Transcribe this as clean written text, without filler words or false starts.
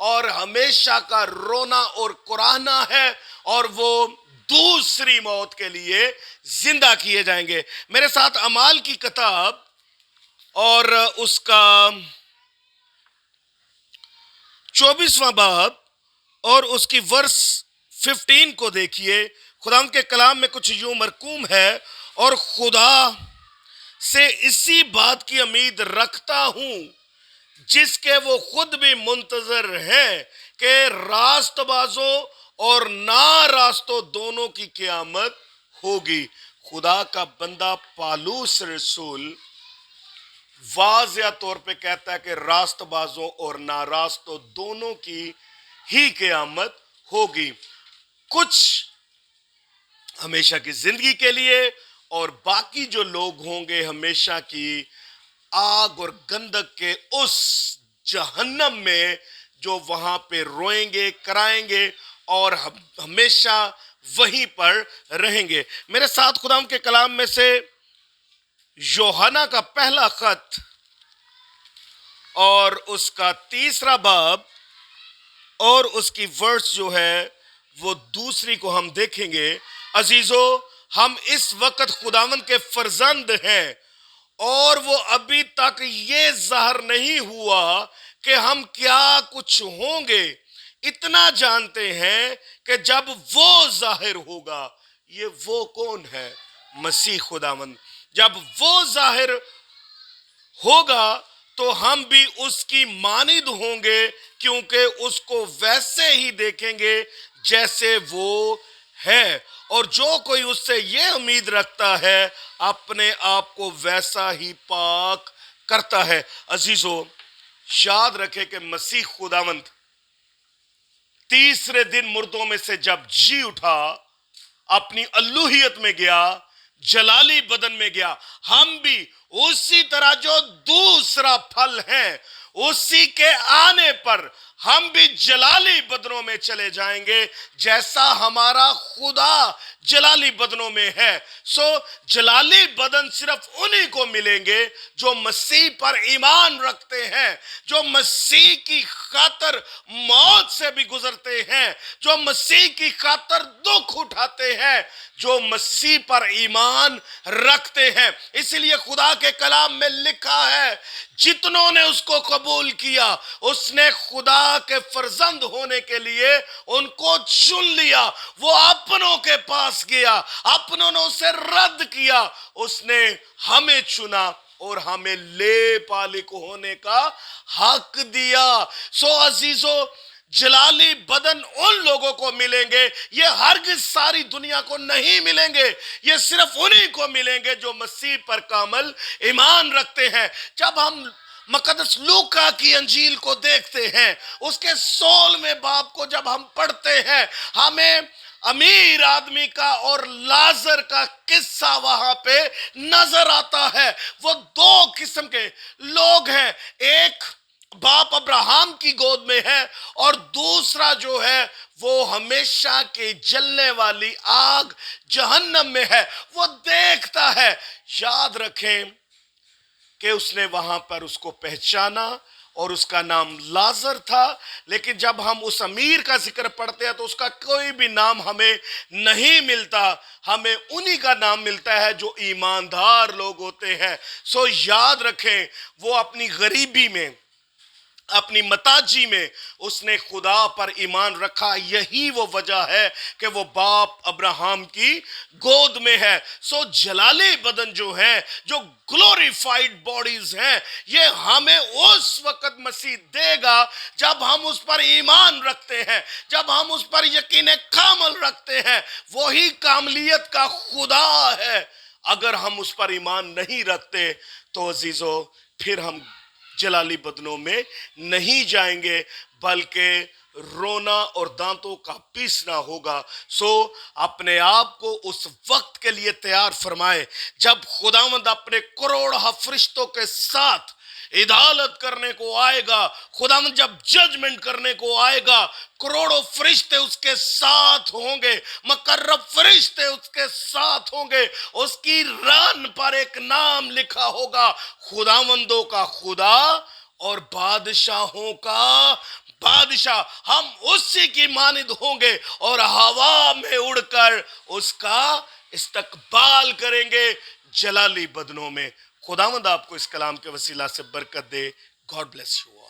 اور ہمیشہ کا رونا اور کراہنا ہے، اور وہ دوسری موت کے لیے زندہ کیے جائیں گے۔ میرے ساتھ اعمال کی کتاب اور اس کا 24واں باب اور اس کی ورس 15 کو دیکھیے۔ خدا کے کلام میں کچھ یوں مرقوم ہے: اور خدا سے اسی بات کی امید رکھتا ہوں جس کے وہ خود بھی منتظر ہیں، کہ راست بازوں اور ناراستوں دونوں کی قیامت ہوگی۔ خدا کا بندہ پالوس رسول واضح طور پہ کہتا ہے کہ راست بازوں اور ناراستوں دونوں کی ہی قیامت ہوگی، کچھ ہمیشہ کی زندگی کے لیے، اور باقی جو لوگ ہوں گے ہمیشہ کی آگ اور گندک کے اس جہنم میں، جو وہاں پہ روئیں گے، کرائیں گے اور ہمیشہ وہیں پر رہیں گے۔ میرے ساتھ خدا کے کلام میں سے یوحنا کا پہلا خط اور اس کا 3 باب اور اس کی ورس جو ہے وہ دوسری کو ہم دیکھیں گے۔ عزیزو، ہم اس وقت خداوند کے فرزند ہیں، اور وہ ابھی تک یہ ظاہر نہیں ہوا کہ ہم کیا کچھ ہوں گے۔ اتنا جانتے ہیں کہ جب وہ ظاہر ہوگا، یہ وہ کون ہے؟ مسیح خداوند۔ جب وہ ظاہر ہوگا تو ہم بھی اس کی مانند ہوں گے، کیونکہ اس کو ویسے ہی دیکھیں گے جیسے وہ ہے۔ اور جو کوئی اس سے یہ امید رکھتا ہے، اپنے آپ کو ویسا ہی پاک کرتا ہے۔ عزیزو، یاد رکھے کہ مسیح خداوند تیسرے دن مردوں میں سے جب جی اٹھا، اپنی الوہیت میں گیا، جلالی بدن میں گیا، ہم بھی اسی طرح جو دوسرا پھل ہے، اسی کے آنے پر ہم بھی جلالی بدنوں میں چلے جائیں گے، جیسا ہمارا خدا جلالی بدنوں میں ہے۔ جلالی بدن صرف انہی کو ملیں گے جو مسیح پر ایمان رکھتے ہیں، جو مسیح کی خاطر موت سے بھی گزرتے ہیں، جو مسیح کی خاطر دکھ اٹھاتے ہیں، جو مسیح پر ایمان رکھتے ہیں۔ اس لیے خدا کے کلام میں لکھا ہے، جتنوں نے اس کو قبول کیا، اس نے خدا کے فرزند ہونے کے لیے ان کو چن لیا۔ وہ اپنوں کے پاس گیا، اپنوں نے اسے رد کیا، اس نے ہمیں چنا اور ہمیں لے پالک ہونے کا حق دیا۔ عزیزو، جلالی بدن ان لوگوں کو ملیں گے، یہ ہرگز ساری دنیا کو نہیں ملیں گے، یہ صرف انہی کو ملیں گے جو مسیح پر کامل ایمان رکھتے ہیں۔ جب ہم مقدس لوکا کی انجیل کو دیکھتے ہیں، اس کے 16ویں باب کو جب ہم پڑھتے ہیں، ہمیں امیر آدمی کا اور لازر کا قصہ وہاں پہ نظر آتا ہے۔ وہ 2 قسم کے لوگ ہیں، ایک باپ ابراہم کی گود میں ہے، اور دوسرا جو ہے وہ ہمیشہ کے جلنے والی آگ جہنم میں ہے۔ وہ دیکھتا ہے۔ یاد رکھیں کہ اس نے وہاں پر اس کو پہچانا اور اس کا نام لازر تھا، لیکن جب ہم اس امیر کا ذکر پڑھتے ہیں تو اس کا کوئی بھی نام ہمیں نہیں ملتا، ہمیں انہی کا نام ملتا ہے جو ایماندار لوگ ہوتے ہیں۔ یاد رکھیں، وہ اپنی غریبی میں، اپنی متاجی میں اس نے خدا پر ایمان رکھا۔ یہی وہ وجہ ہے کہ وہ باپ ابراہم کی گود میں ہے۔ جلالی بدن جو ہے، جو گلوریفائیڈ باڈیز ہیں، یہ ہمیں اس وقت مسیح دے گا جب ہم اس پر ایمان رکھتے ہیں، جب ہم اس پر یقین کامل رکھتے ہیں۔ وہی کاملیت کا خدا ہے۔ اگر ہم اس پر ایمان نہیں رکھتے تو عزیزو، پھر ہم جلالی بدنوں میں نہیں جائیں گے، بلکہ رونا اور دانتوں کا پیسنا ہوگا۔ اپنے آپ کو اس وقت کے لیے تیار فرمائے جب خداوند اپنے کروڑہ فرشتوں کے ساتھ عدالت کرنے کو آئے گا۔ خداوند جب ججمنٹ کرنے کو آئے گا، کروڑوں فرشتے اس کے ساتھ ہوں گے، مقرب فرشتے اس کے ساتھ ہوں گے۔ اس کی ران پر ایک نام لکھا ہوگا، خداوندوں کا خدا اور بادشاہوں کا بادشاہ، ہم اسی کی مانند ہوں گے اور ہوا میں اڑ کر اس کا استقبال کریں گے جلالی بدنوں میں۔ خداوند آپ کو اس کلام کے وسیلہ سے برکت دے۔ God bless you.